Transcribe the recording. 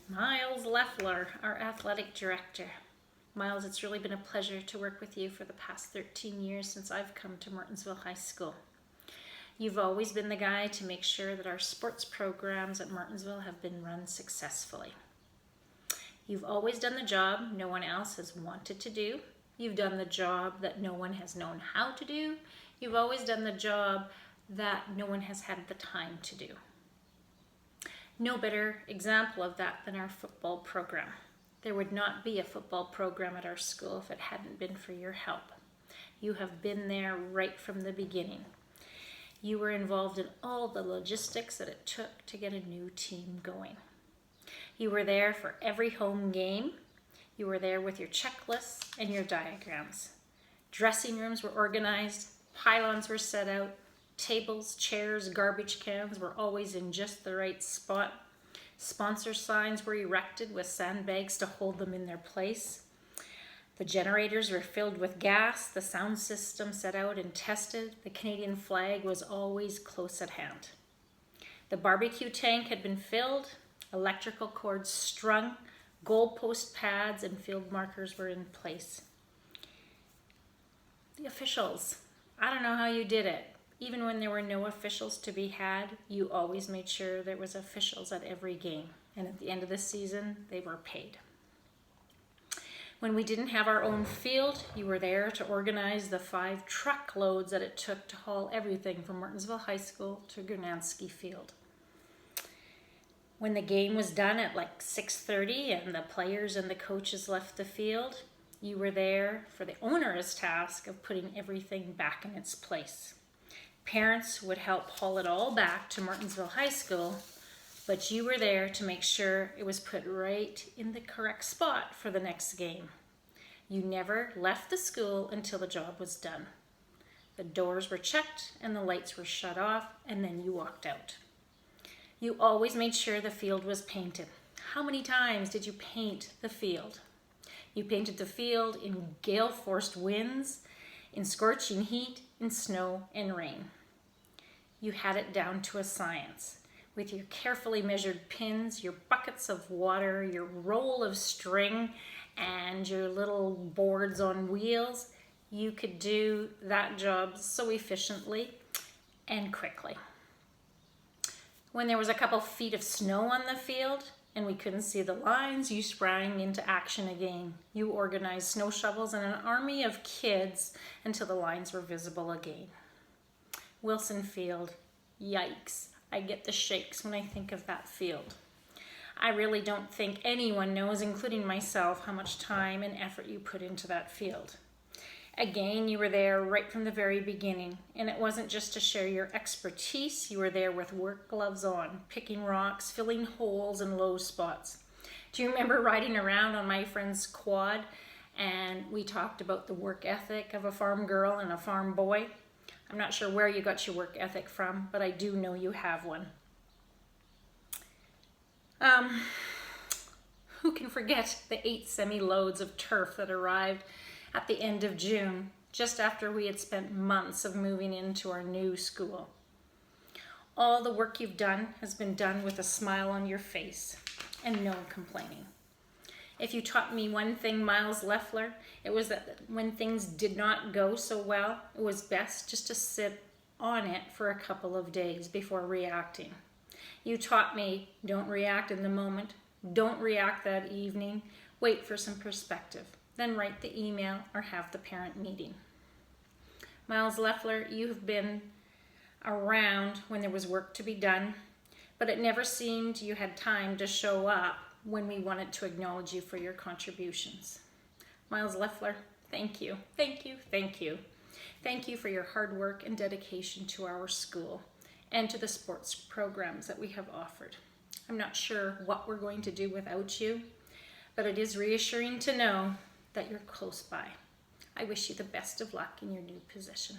Miles Loeffler, our athletic director. Miles, it's really been a pleasure to work with you for the past 13 years since I've come to Martinsville High School. You've always been the guy to make sure that our sports programs at Martinsville have been run successfully. You've always done the job no one else has wanted to do. You've done the job that no one has known how to do. You've always done the job that no one has had the time to do. No better example of that than our football program. There would not be a football program at our school if it hadn't been for your help. You have been there right from the beginning. You were involved in all the logistics that it took to get a new team going. You were there for every home game. You were there with your checklists and your diagrams. Dressing rooms were organized, pylons were set out, tables, chairs, garbage cans were always in just the right spot. Sponsor signs were erected with sandbags to hold them in their place. The generators were filled with gas, the sound system set out and tested. The Canadian flag was always close at hand. The barbecue tank had been filled, electrical cords strung, goalpost pads and field markers were in place. The officials, I don't know how you did it. Even when there were no officials to be had, you always made sure there was officials at every game. And at the end of the season, they were paid. When we didn't have our own field, you were there to organize the 5 truckloads that it took to haul everything from Martinsville High School to Gurnansky Field. When the game was done at like 6:30 and the players and the coaches left the field, you were there for the onerous task of putting everything back in its place. Parents would help haul it all back to Martinsville High School, but you were there to make sure it was put right in the correct spot for the next game. You never left the school until the job was done. The doors were checked and the lights were shut off, and then you walked out. You always made sure the field was painted. How many times did you paint the field? You painted the field in gale-forced winds, in scorching heat, in snow and rain. You had it down to a science. With your carefully measured pins, your buckets of water, your roll of string, and your little boards on wheels, you could do that job so efficiently and quickly. When there was a couple feet of snow on the field and we couldn't see the lines, you sprang into action again. You organized snow shovels and an army of kids until the lines were visible again. Wilson Field, yikes. I get the shakes when I think of that field. I really don't think anyone knows, including myself, how much time and effort you put into that field. Again, you were there right from the very beginning, and it wasn't just to share your expertise. You were there with work gloves on, picking rocks, filling holes and low spots. Do you remember riding around on my friend's quad, and we talked about the work ethic of a farm girl and a farm boy? I'm not sure where you got your work ethic from, but I do know you have one. Who can forget the 8 semi-loads of turf that arrived at the end of June, just after we had spent months of moving into our new school? All the work you've done has been done with a smile on your face and no complaining. If you taught me one thing, Miles Loeffler, it was that when things did not go so well, it was best just to sit on it for a couple of days before reacting. You taught me, don't react in the moment, don't react that evening, wait for some perspective, then write the email or have the parent meeting. Miles Loeffler, you have been around when there was work to be done, but it never seemed you had time to show up when we wanted to acknowledge you for your contributions. Miles Loeffler, thank you, thank you, thank you. Thank you for your hard work and dedication to our school and to the sports programs that we have offered. I'm not sure what we're going to do without you, but it is reassuring to know that you're close by. I wish you the best of luck in your new position.